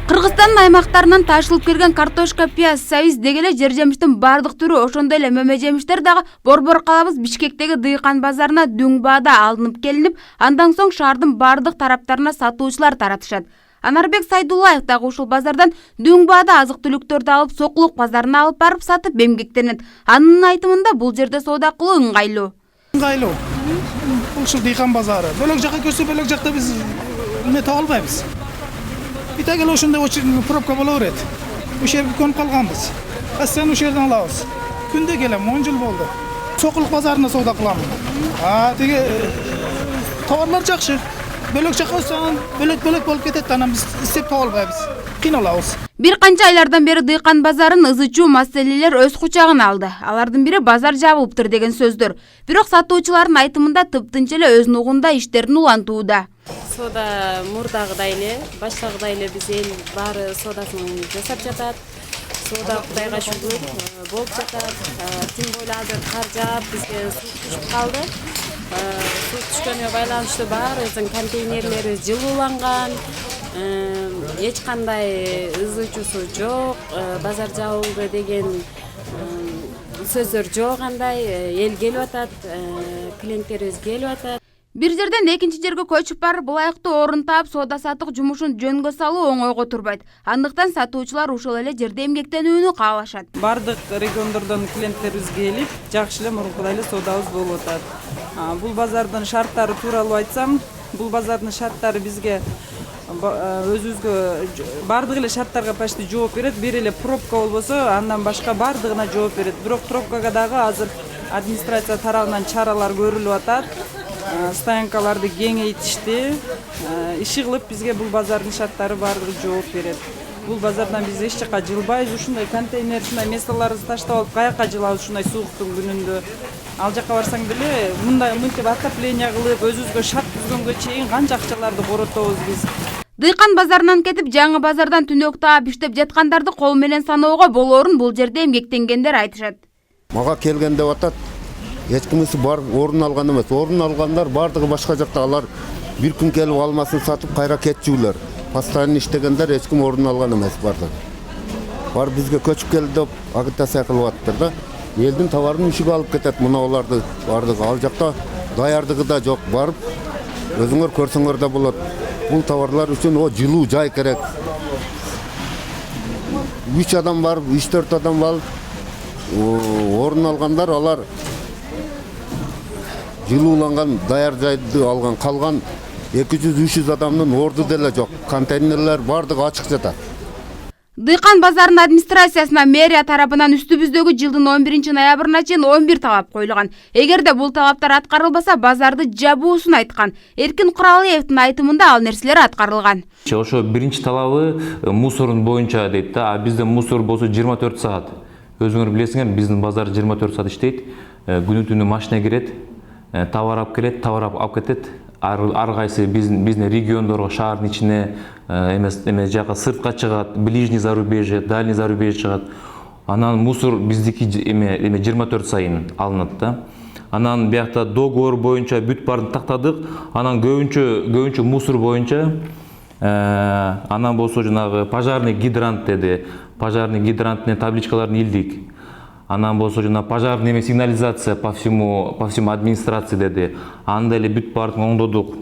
Кыргызстандын аймактарынан ташылып келген картошка, пияз, сабиз дегеле жер жемиштин бардык түрү, ошондой эле мөмө жемиштер дагы борбор калабыз Бишкектеги дыйкан базарына дөң баада алынып келинип, андан соң шаардын бардык тараптарына сатуучулар таратышат. Анарбек Сайдуллаев дагы ушул базардан дөң баада азык-түлүктөрдү алып, Сокулук базарына алып барып сатып эмгектенет. Анын айтымында бул жерде соода кылуу ыңгайлуу. Ыңгайлуу. Ушул дыйкан базары. Бөлөк жакка көрсө, бөлөк жакта биз эме таба албайбыз. Битек эле ошондой пробка боло берет. Ушул жерге көнүп калганбыз. Постоянно ушул жерден алабыз. Күндө келем, 10 жыл болду. Сокулук базарында соода кыламын. Тиги товарлар жакшы. Бөлөк жакка өссөң, бөлөк болуп кетет, анан биз издеп таба албайбыз. Кыйналабыз. Бир канча айлардан бери дыйкан базарын ызычуу маселелер өз кучагына алды. Алардын бири базар жабылыптыр деген сөздөр. Бирок сатуучулардын айтымында тыптынч эле өзүнүн угунда иштерин улантууда. Соода мурдагыдай эле, баштагыдай эле биз эл баары соодасын жасап жатат. Соода Кудайга шүгүр болуп жатат. Тим более азыр кар жаап, бизге суу түшүп калды. Суу түшкөнүгө байланыштуу баарыбыздын контейнерлери жылууланган. Эч кандай ызычуусу жок, базар жабылды деген сөздөр жок андай. Эл келип атат, клиенттерибиз келип атат. Бир жерден экинчи жерге көчүп барып, ылайыктуу орун таап, соода саттык жумушун жөнгө салуу оңойго турбайт. Андыктан сатуучулар ушул эле жерде эмгектенүүнү каалашат. Бардык региондордон клиенттерибиз келип, жакшы эле мурункудай эле соодабыз болуп атат. Бул базардын шарттары тууралуу айтсам, бул базардын шарттары бизге өзүбүзгө бардык эле шарттарга почти жооп берет. Бир эле пробка болбосо, андан башка бардыгына жооп берет. Бирок пробкага дагы азыр администрация тарабынан чаралар көрүлүп атат. Стоянкаларды кеңейтишти. Иши кылып бизге бул базардын шарттары бардыгы жооп берет. Бул базардан биз эч жакка жылбайбыз. Ушундай контейнер, ушундай месаларыбызды таштап алып, каяка жылабыз ушундай сууктун күнүндө. Ал жакка барсаң деле мынтип отопление кылып, өзүбүзгө шарт түзгөнгө чейин канча акчаларды коротобуз биз. Дыйкан базарынан кетип, жаңы базардан түнөк таап иштеп жаткандарды кол менен саноого болоорун бул жерде эмгектенгендер айтышат. Мага келген деп атат. Эч кимиси бар орун алган эмес. Орун алгандар бардыгы башка жакта, алар бир күн келип алмасын сатып кайра кетчүлөр. Постоянно иштегендер эч ким орун алган эмес бардыгы. Бар бизге көчүп келди деп агитация кылып атыптыр да. Элдин товарын ишиге алып кетет муналарды бардыгы. Ал жакта даярдыгы да жок, барып өзүңөр көрсөңөр да болот. Бул товарлар үчүн жылуу жай керек. 3 адам бар, 3-4 адам бар. Орун алгандар алар жылууланган даяр жайды алган, калган 200-300 адамдын орду деле жок. Контейнерлер бардыгы ачык жатат. Дыйкан базарынын администрациясына мэрия тарабынан үстүбүздөгү жылдын 11-ноябрына чейин 11 талап коюлган. Эгерде бул талаптар аткарылбаса, базарды жабуусун айткан. Эркин Куралиевдин айтымында ал нерселер аткарылган. Ошо биринчи талабы мусорун боюнча дейт да, а бизде мусор болсо 24 саат. Өзүңөр билесиңер, биздин базар 24 саат иштейт. Күнү-түнү машина кирет, товар алып келет, товар алып кетет. Ар кайсы биздин региондорго, шаардын ичине эме жака сыртка чыгат, ближний зарубежье, дальний зарубежье чыгат. Анан мусор биздики эме 24 сайын алынат да. Анан биякта договор боюнча бүт баарын тактадык. Анан көбүнчө мусор боюнча анан болсо жанагы пожарный гидрант деди. Пожарный гидранттын табличкаларын илдик. Анан болсо жана пожарный сигнализация по всему администрации деди. Анда эле бүт баарын оңдодук.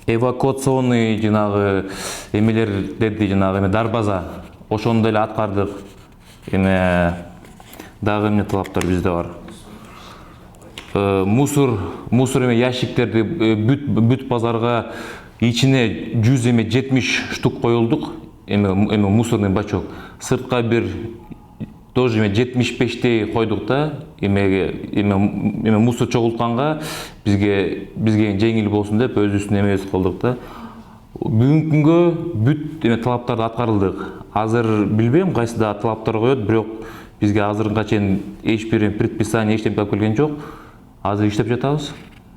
Эвакуационный жанагы эмелер деди, жанагы дарбаза. Ошондой эле аткардык. Дагы эмне талаптар бизде бар. Мусор эме ящиктерди бүт базарга ичине 170 штук коюлдук. Эме мусорный бачок. Сыртка бир тоже 75-тей койдук да. Эме мусор чогултканга бизге жеңил болсун деп өзүбүздүн эмебиз кылдык да. Бүгүнкү күнгө бүт талаптарды аткарылдык. Азыр билбейм кайсы да талаптар коет, бирок бизге азырынга чейин эч бир предписание эчтеме алып келген жок. Азыр иштеп жатабыз.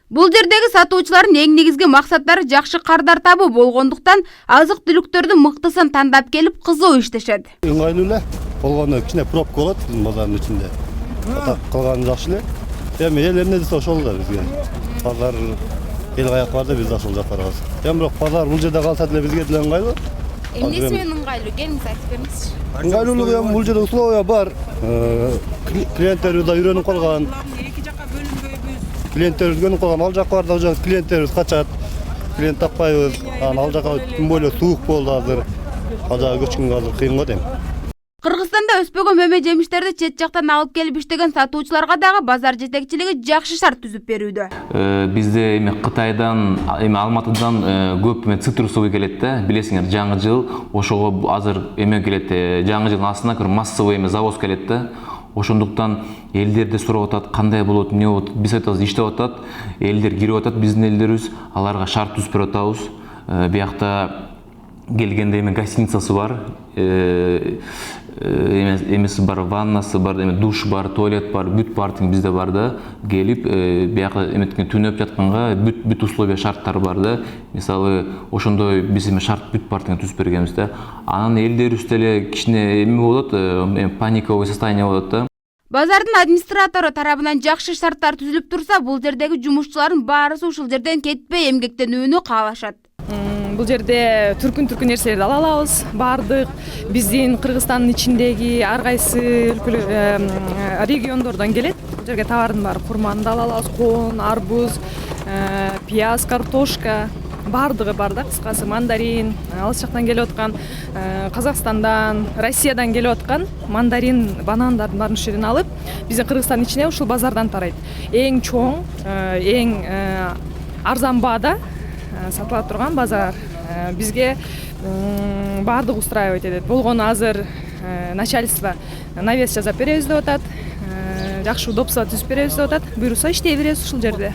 Бул жердеги сатуучулардын эң негизги максаттары жакшы кардар табуу болгондуктан азык-түлүктөрдүн мыктысын тандап келип кызуу иштешет. Ыңгайлуу эле болгону кичине пробка болот биздин базардын ичинде. Калганы жакшы эле. Эми эл эмне десе ошол да бизге. Базар эл каяк бар да биз ошол жакка барабыз. Бирок базар бул жерде калса деле бизге деле ыңгайлуу. Эмнеси менен ыңгайлуу? Келиңиз айтып бериңизчи. ыңгайлуулугу эми бул жерде условия бар. Клиенттерибиз да үйрөнүп калган. Эки жакка бөлүнбөйбүз. Клиенттерибиз үйрөнүп калган. Ал жакка бардык жок клиенттерибиз качат. Клиент таппайбыз. Ал жака тим более суук болду азыр. Ал жака көчкөнгө азыр кыйын го дейм. Кыргызстанда өспөгөн мөмө жемиштерди чет жактан алып келип иштеген сатуучуларга дагы базар жетекчилиги жакшы шарт түзүп берүүдө. Бизде эми Кытайдан, эми Алматыдан көп цитрусовый келет да. Билесиңер, жаңы жыл ошого азыр эме келет. Жаңы жылдын астына массовый завоз келет да. Ошондуктан элдерде сурап атат, кандай болот, эмне болот, биз айтабыз иштеп атат, элдер кирип атат, биздин элдерибиз, аларга шарт түзүп берип атабыз. Биякта келгенде эми гостиницасы бар, эмеси бар, ваннасы бар, душ бар, туалет бар, бүт бартың бизде бар да. Келип, бияка эметкен түнөп жатканга бүт условия шарттары бар да. Мисалы, ошондой биз эми шарт бүт бартың түзүп бергенбиз да. Анан элдерибиз деле кичине эме болот, паниковый состояние болот да. Базардын администратору тарабынан жакшы шарттар түзүлүп турса, бул жердеги жумушчулардын баарысы ушул жерден кетпей эмгектенүүнү каалашат. Бул жерде түркүн нерселерди ала алабыз. Бардык биздин Кыргызстандын ичиндеги ар кайсы региондордон келет. Бул жерге товардын баары курманды ала алабыз, коон, арбуз, пияз, картошка, бардыгы бар да, кыскасы мандарин, алыс жактан келип аткан, Казакстандан, Россиядан келип аткан мандарин, банандардын баарын ушул жерден алып, биздин Кыргызстандын ичине ушул базардан тарайт. Эң чоң, эң арзан баада сатыла турган базар. Бизге бардык устраивать этет. Болгону азыр начальство навес жасап беребиз деп атат. Жакшы удобство түзүп беребиз деп атат. Буюрса иштей беребиз ушул жерде.